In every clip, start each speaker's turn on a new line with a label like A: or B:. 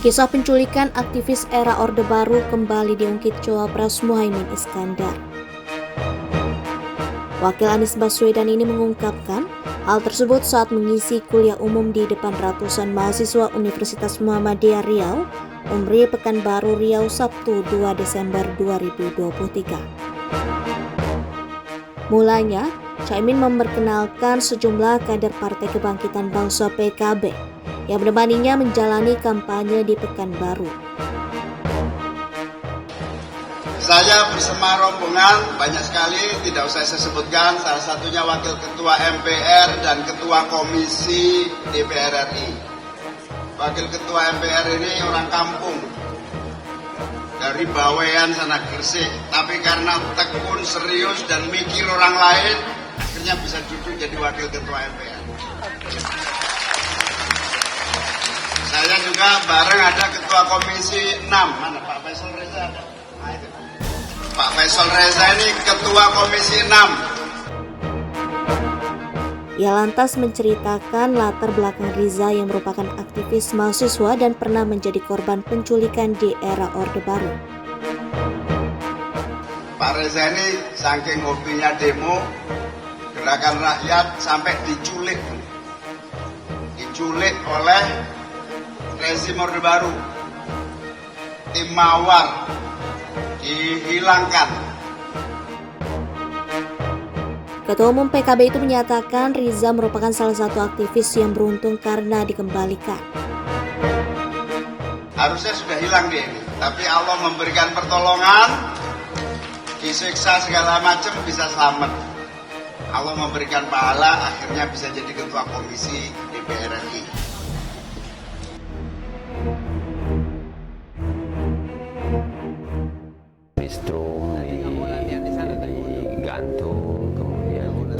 A: Kisah penculikan aktivis era Orde Baru kembali diungkit Cawapres Muhaimin Iskandar. Wakil Anies Baswedan ini mengungkapkan hal tersebut saat mengisi kuliah umum di depan ratusan mahasiswa Universitas Muhammadiyah Riau, Umri Pekanbaru Riau, Sabtu 2 Desember 2023. Mulanya, Caimin memperkenalkan sejumlah kader Partai Kebangkitan Bangsa PKB yang menemaninya menjalani kampanye di Pekanbaru.
B: Saya bersama rombongan banyak sekali, tidak usah saya sebutkan, salah satunya Wakil Ketua MPR dan Ketua Komisi DPR RI. Wakil Ketua MPR ini orang kampung, dari Bawean sana Gresik, tapi karena tekun, serius, dan mikir orang lain, akhirnya bisa duduk jadi Wakil Ketua MPR. Saya juga bareng ada Ketua Komisi 6, mana Pak Faisal Reza ada? Nah, itu. Pak Faisal Reza ini Ketua Komisi 6.
A: Ia lantas menceritakan latar belakang Riza yang merupakan aktivis mahasiswa dan pernah menjadi korban penculikan di era Orde Baru.
B: Pak Reza ini saking hobinya demo, gerakan rakyat sampai diculik oleh rezim Orde Baru, tim Mawar dihilangkan.
A: Ketua Umum PKB itu menyatakan Riza merupakan salah satu aktivis yang beruntung karena dikembalikan.
B: Harusnya sudah hilang dia ini, tapi Allah memberikan pertolongan, disiksa segala macam bisa selamat. Allah memberikan pahala, akhirnya bisa jadi Ketua Komisi DPR RI.
C: Strum digantung, kemudian juga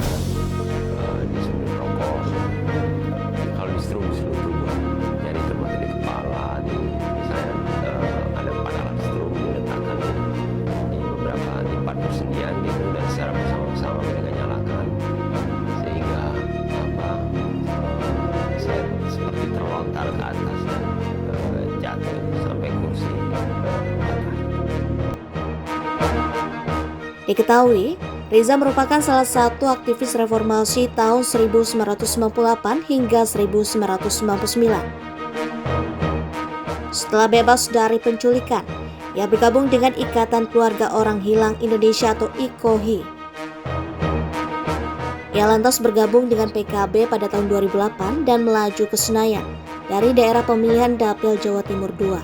C: disemprot rokok. Kalau di strum seluruh tubuh, jadi termasuk di kepala, misalnya ada 4 alat strum diletakkan di beberapa tempat persendian gitu, dan secara bersama-sama mereka nyalakan sehingga saya seperti terlontar ke atas dan jatuh sampai kursi patah.
A: Diketahui, Riza merupakan salah satu aktivis reformasi tahun 1998 hingga 1999. Setelah bebas dari penculikan, ia bergabung dengan Ikatan Keluarga Orang Hilang Indonesia atau IKOHI. Ia lantas bergabung dengan PKB pada tahun 2008 dan melaju ke Senayan dari daerah pemilihan Dapil Jawa Timur II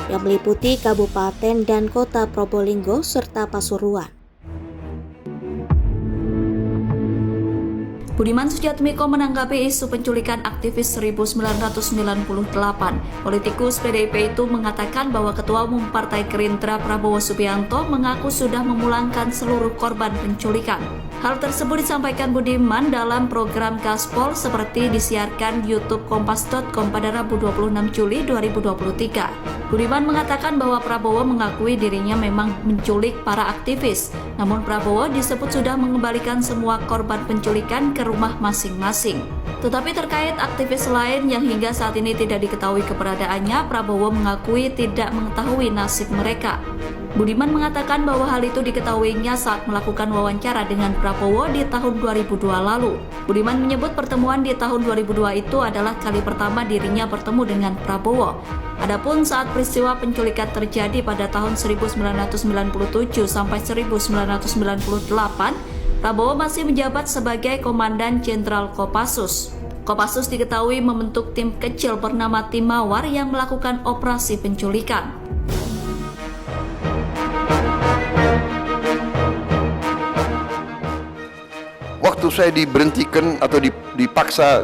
A: yang meliputi Kabupaten dan Kota Probolinggo serta Pasuruan.
D: Budiman Sujatmiko menanggapi isu penculikan aktivis 1998. Politikus PDIP itu mengatakan bahwa Ketua Umum Partai Gerindra Prabowo Subianto mengaku sudah memulangkan seluruh korban penculikan. Hal tersebut disampaikan Budiman dalam program Gaspol seperti disiarkan YouTube Kompas.com pada Rabu 26 Juli 2023. Budiman mengatakan bahwa Prabowo mengakui dirinya memang menculik para aktivis, namun Prabowo disebut sudah mengembalikan semua korban penculikan ke rumah masing-masing. Tetapi terkait aktivis lain yang hingga saat ini tidak diketahui keberadaannya, Prabowo mengakui tidak mengetahui nasib mereka. Budiman mengatakan bahwa hal itu diketahuinya saat melakukan wawancara dengan Prabowo di tahun 2002 lalu. Budiman menyebut pertemuan di tahun 2002 itu adalah kali pertama dirinya bertemu dengan Prabowo. Adapun saat peristiwa penculikan terjadi pada tahun 1997 sampai 1998, Prabowo masih menjabat sebagai Komandan Jenderal Kopassus. Kopassus diketahui membentuk tim kecil bernama Tim Mawar yang melakukan operasi penculikan.
E: Waktu saya diberhentikan atau dipaksa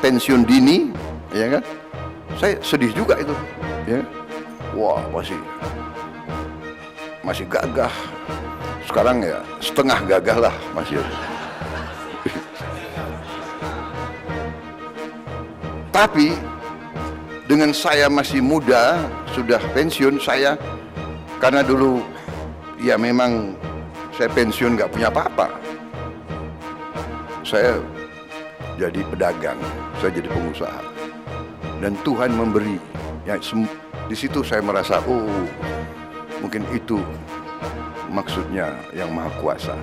E: pensiun dini, ya kan? Saya sedih juga itu, ya. Wah, masih gagah. Sekarang ya setengah gagah lah masih. Tapi dengan saya masih muda, sudah pensiun saya, karena dulu ya memang saya pensiun nggak punya apa-apa. Saya jadi pedagang, saya jadi pengusaha, dan Tuhan memberi ya, Di situ saya merasa, oh, mungkin itu maksudnya yang Maha Kuasa.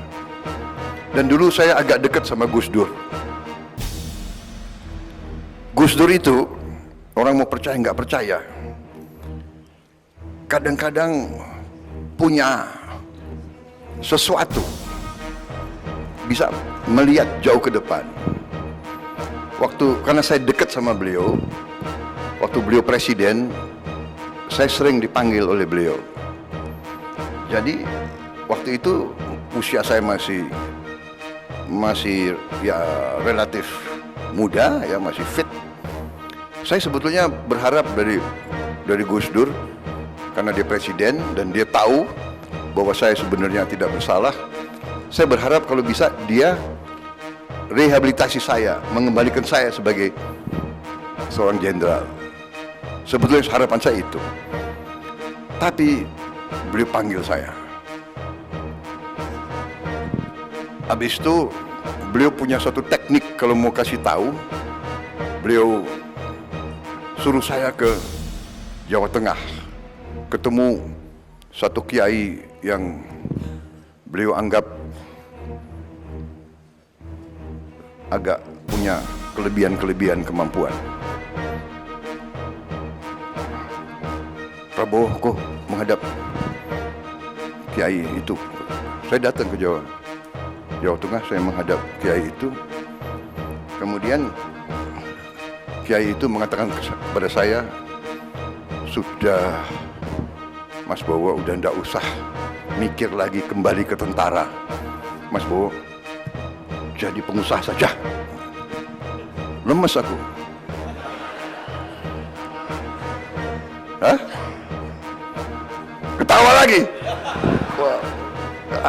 E: Dan dulu saya agak dekat sama Gus Dur. Gus Dur itu, orang mau percaya nggak percaya, kadang-kadang punya sesuatu, bisa melihat jauh ke depan. Karena saya dekat sama beliau, waktu beliau presiden, saya sering dipanggil oleh beliau. Jadi waktu itu usia saya masih ya relatif muda, ya masih fit. Saya sebetulnya berharap dari Gus Dur, karena dia presiden dan dia tahu bahwa saya sebenarnya tidak bersalah. Saya berharap kalau bisa dia rehabilitasi saya, mengembalikan saya sebagai seorang jenderal. Sebetulnya harapan saya itu. Tapi beliau panggil saya. Habis itu beliau punya satu teknik kalau mau kasih tahu. Beliau suruh saya ke Jawa Tengah, ketemu satu kiai yang beliau anggap agak punya kelebihan kemampuan. Prabowo kok menghadap kiai itu. Saya datang ke Jawa Tengah, saya menghadap kiai itu. Kemudian kiai itu mengatakan kepada saya, sudah Mas Bowo, udah ndak usah mikir lagi kembali ke tentara. Mas Bowo, jadi pengusaha saja. Lemes aku. Hah? Ketawa lagi. Wah,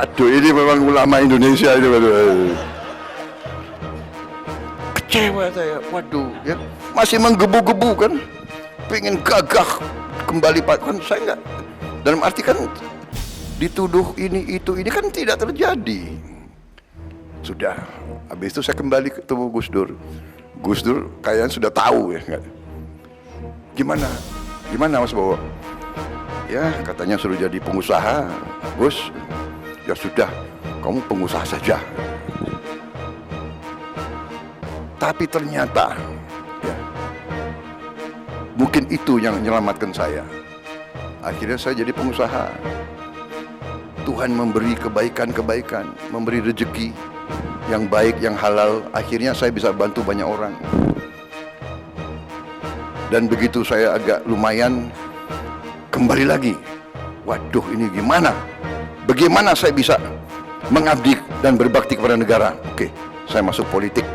E: aduh, ini memang ulama Indonesia ini. Kecewa saya. Waduh, ya masih menggebu-gebu kan, pengen gagah kembali kan. Saya enggak, dalam arti kan dituduh ini kan tidak terjadi. Sudah, habis itu saya kembali ketemu Gus Dur. Gus Dur kayaknya sudah tahu ya, enggak? Gimana Mas Bowo? Ya katanya suruh jadi pengusaha. Gus, ya sudah, kamu pengusaha saja. Tapi ternyata ya, mungkin itu yang menyelamatkan saya. Akhirnya saya jadi pengusaha. Tuhan memberi kebaikan, memberi rezeki yang baik, yang halal. Akhirnya saya bisa bantu banyak orang. Dan begitu saya agak lumayan, kembali lagi. Waduh, ini gimana? Bagaimana saya bisa mengabdi dan berbakti kepada negara? Oke, saya masuk politik.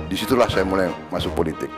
E: Disitulah saya mulai masuk politik.